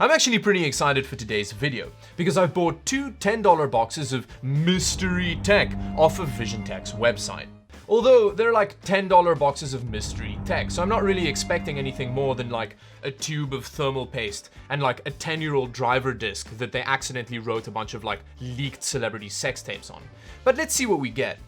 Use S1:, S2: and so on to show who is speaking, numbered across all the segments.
S1: I'm actually pretty excited for today's video because I've bought two $10 boxes of mystery tech off of Visiontek's website. Although they're like $10 boxes of mystery tech, so I'm not really expecting anything more than like a tube of thermal paste and like a 10-year-old driver disc that they accidentally wrote a bunch of like leaked celebrity sex tapes on. But let's see what we get.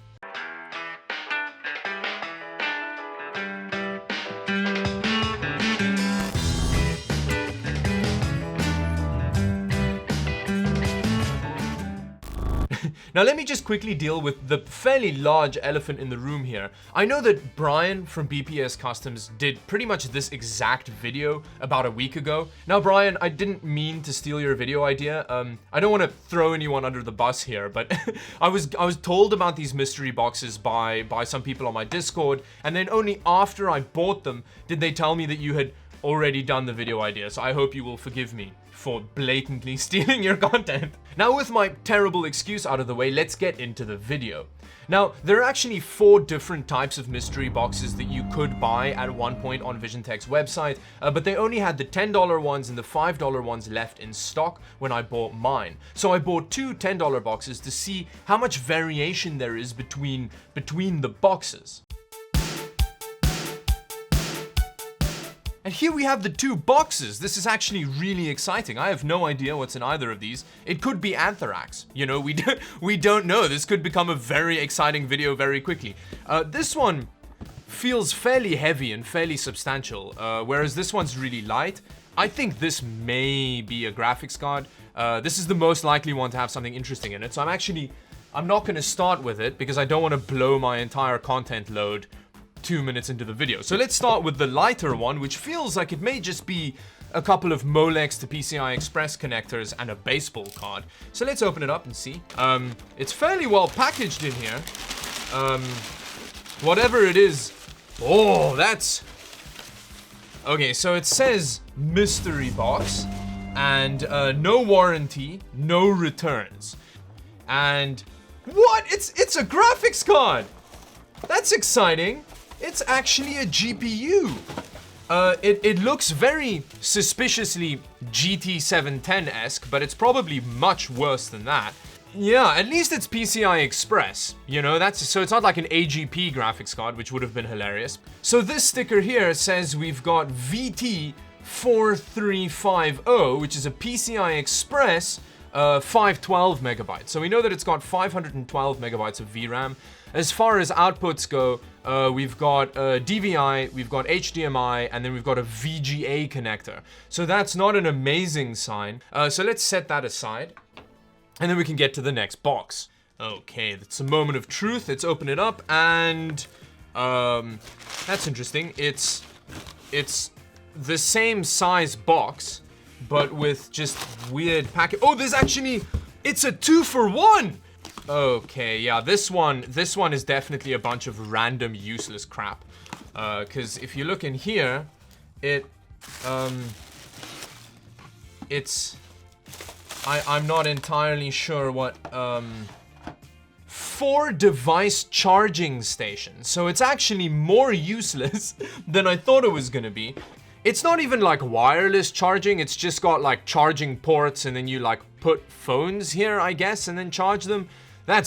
S1: Now let me just quickly deal with the fairly large elephant in the room here. I know that Brian from BPS Customs did pretty much this exact video about a week ago. Now Brian, I didn't mean to steal your video idea. I don't want to throw anyone under the bus here, but I was told about these mystery boxes by some people on my Discord, and then only after I bought them did they tell me that you had already done the video idea, so I hope you will forgive me for blatantly stealing your content. Now with my terrible excuse out of the way, let's get into the video. Now, there are actually 4 different types of mystery boxes that you could buy at one point on Visiontek's website, but they only had the $10 ones and the $5 ones left in stock when I bought mine. So I bought 2 $10 boxes to see how much variation there is between the boxes. And here we have the 2 boxes. This is actually really exciting. I have no idea what's in either of these. It could be anthrax. You know, we don't know. This could become a very exciting video very quickly. This one feels fairly heavy and fairly substantial, whereas this one's really light. I think this may be a graphics card. This is the most likely one to have something interesting in it. So I'm not gonna start with it because I don't want to blow my entire content load 2 minutes into the video. So let's start with the lighter one, which feels like it may just be a couple of Molex to PCI Express connectors and a baseball card. So let's open it up and see. It's fairly well packaged in here. Whatever it is. Oh, that's... Okay, so it says mystery box and no warranty, no returns. And what? It's a graphics card. That's exciting. It's actually a GPU. It looks very suspiciously GT710-esque, but it's probably much worse than that. Yeah, at least it's PCI Express. You know, so it's not like an AGP graphics card, which would have been hilarious. So this sticker here says we've got VT4350, which is a PCI Express 512 megabytes. So we know that it's got 512 megabytes of VRAM. As far as outputs go, we've got DVI, we've got HDMI, and then we've got a VGA connector. So that's not an amazing sign. So let's set that aside, and then we can get to the next box. Okay, that's a moment of truth. Let's open it up, and that's interesting. It's the same size box, but with just weird package. Oh, it's a 2-for-1. Okay, yeah, this one is definitely a bunch of random useless crap. Because if you look in here, I'm not entirely sure what, 4 device charging stations. So it's actually more useless than I thought it was gonna be. It's not even like wireless charging, it's just got like charging ports and then you like put phones here, I guess, and then charge them. I'm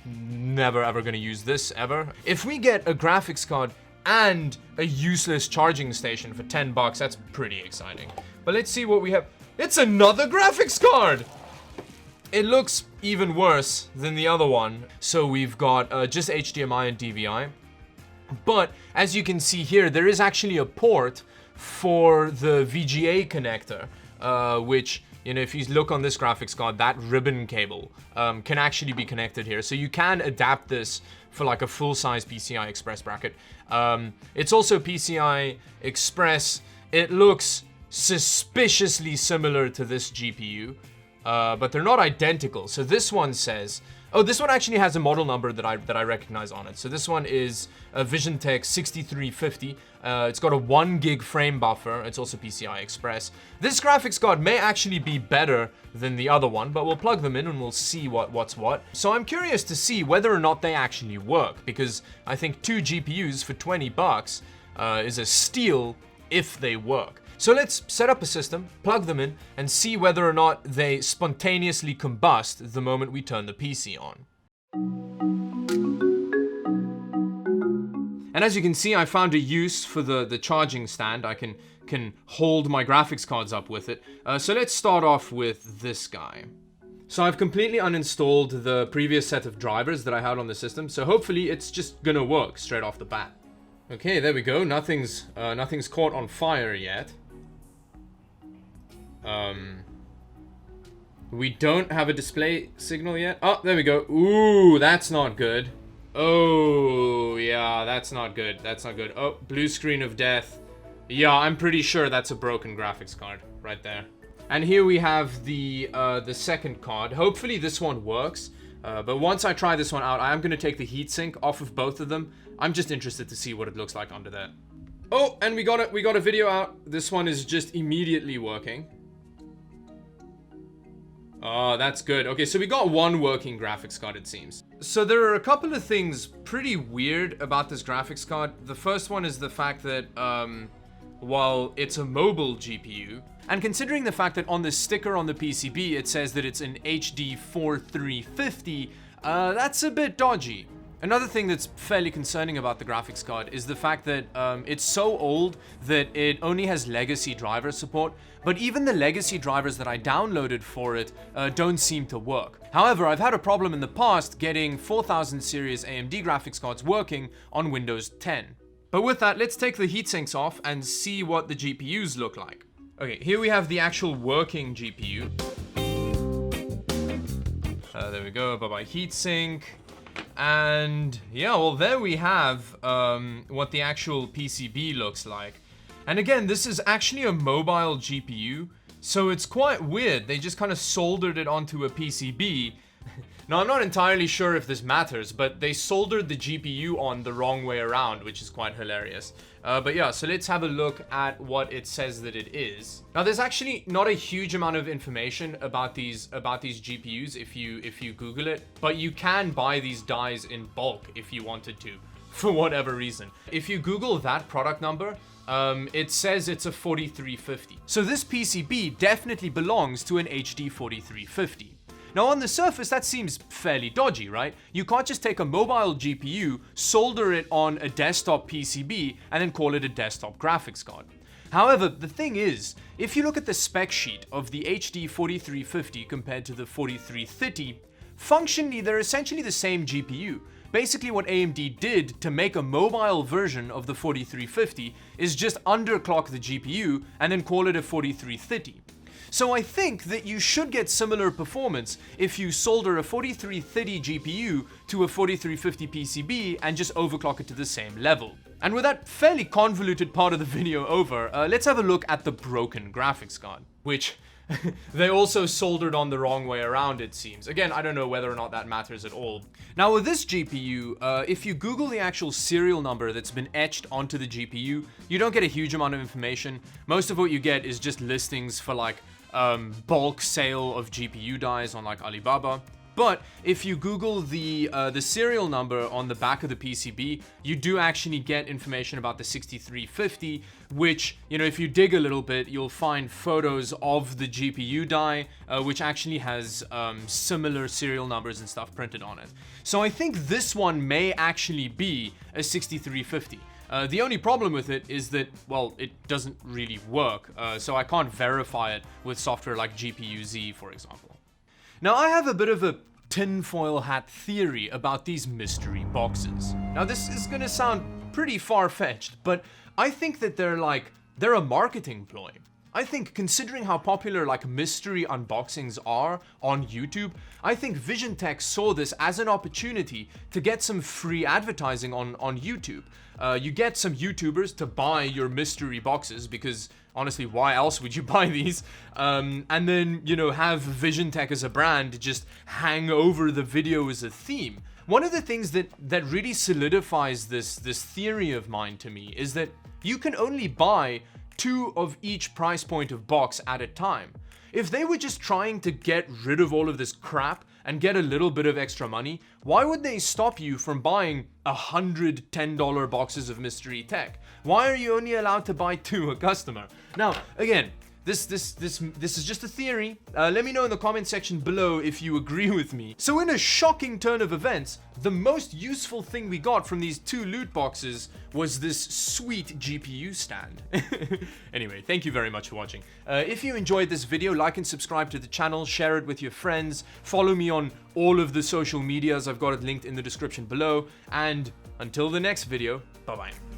S1: never ever gonna use this ever. If we get a graphics card and a useless charging station for $10, that's pretty exciting. But let's see what we have. It's another graphics card! It looks even worse than the other one. So we've got just HDMI and DVI. But as you can see here, there is actually a port for the VGA connector, which, you know, if you look on this graphics card, that ribbon cable can actually be connected here. So you can adapt this for like a full-size PCI Express bracket. It's also PCI Express. It looks suspiciously similar to this GPU, but they're not identical. So this one says... Oh, this one actually has a model number that I recognize on it. So this one is a Visiontek 6350. It's got a 1 gig frame buffer. It's also PCI Express. This graphics card may actually be better than the other one, but we'll plug them in and we'll see what's what. So I'm curious to see whether or not they actually work, because I think 2 GPUs for $20 is a steal if they work. So let's set up a system, plug them in, and see whether or not they spontaneously combust the moment we turn the PC on. And as you can see, I found a use for the charging stand. I can hold my graphics cards up with it. So let's start off with this guy. So I've completely uninstalled the previous set of drivers that I had on the system. So hopefully it's just gonna work straight off the bat. Okay, there we go. Nothing's caught on fire yet. We don't have a display signal yet. Oh, there we go. Ooh, that's not good. Oh, yeah, that's not good. That's not good. Oh, blue screen of death. Yeah, I'm pretty sure that's a broken graphics card right there. And here we have the second card. Hopefully this one works. But once I try this one out, I am going to take the heatsink off of both of them. I'm just interested to see what it looks like under there. Oh, and we got a video out. This one is just immediately working. Oh, that's good. Okay, so we got one working graphics card, it seems. So there are a couple of things pretty weird about this graphics card. The first one is the fact that, while it's a mobile GPU, and considering the fact that on the sticker on the PCB, it says that it's an HD 4350, that's a bit dodgy. Another thing that's fairly concerning about the graphics card is the fact that it's so old that it only has legacy driver support, but even the legacy drivers that I downloaded for it don't seem to work. However, I've had a problem in the past getting 4000 series AMD graphics cards working on Windows 10. But with that, let's take the heatsinks off and see what the GPUs look like. Okay, here we have the actual working GPU. There we go, bye-bye heatsink. And yeah, well, there we have what the actual PCB looks like. And again, this is actually a mobile GPU, so it's quite weird. They just kind of soldered it onto a PCB. Now, I'm not entirely sure if this matters, but they soldered the GPU on the wrong way around, which is quite hilarious. But yeah, so let's have a look at what it says that it is. Now, there's actually not a huge amount of information about these GPUs if you Google it, but you can buy these dies in bulk if you wanted to, for whatever reason. If you Google that product number, it says it's a 4350. So this PCB definitely belongs to an HD 4350. Now, on the surface, that seems fairly dodgy, right? You can't just take a mobile GPU, solder it on a desktop PCB, and then call it a desktop graphics card. However, the thing is, if you look at the spec sheet of the HD 4350 compared to the 4330, functionally, they're essentially the same GPU. Basically, what AMD did to make a mobile version of the 4350 is just underclock the GPU and then call it a 4330. So I think that you should get similar performance if you solder a 4330 GPU to a 4350 PCB and just overclock it to the same level. And with that fairly convoluted part of the video over, let's have a look at the broken graphics card, which they also soldered on the wrong way around, it seems. Again, I don't know whether or not that matters at all. Now with this GPU, if you Google the actual serial number that's been etched onto the GPU, you don't get a huge amount of information. Most of what you get is just listings for like bulk sale of GPU dies on like Alibaba. But if you Google the serial number on the back of the PCB, you do actually get information about the 6350, which, you know, if you dig a little bit, you'll find photos of the GPU die, which actually has similar serial numbers and stuff printed on it. So I think this one may actually be a 6350. The only problem with it is that, well, it doesn't really work, so I can't verify it with software like GPU-Z, for example. Now, I have a bit of a tinfoil hat theory about these mystery boxes. Now, this is gonna sound pretty far-fetched, but I think that they're a marketing ploy. I think, considering how popular like mystery unboxings are on YouTube, I think Visiontek saw this as an opportunity to get some free advertising on YouTube. You get some YouTubers to buy your mystery boxes because honestly, why else would you buy these? And then, you know, have Visiontek as a brand just hang over the video as a theme. One of the things that really solidifies this theory of mine to me is that you can only buy 2 of each price point of box at a time. If they were just trying to get rid of all of this crap and get a little bit of extra money, why would they stop you from buying $110 boxes of mystery tech? Why are you only allowed to buy 2 a customer? Now, again, this is just a theory. Let me know in the comment section below if you agree with me. So in a shocking turn of events, the most useful thing we got from these 2 loot boxes was this sweet GPU stand. Anyway, thank you very much for watching. If you enjoyed this video, like and subscribe to the channel, share it with your friends, follow me on all of the social medias. I've got it linked in the description below. And until the next video, bye-bye.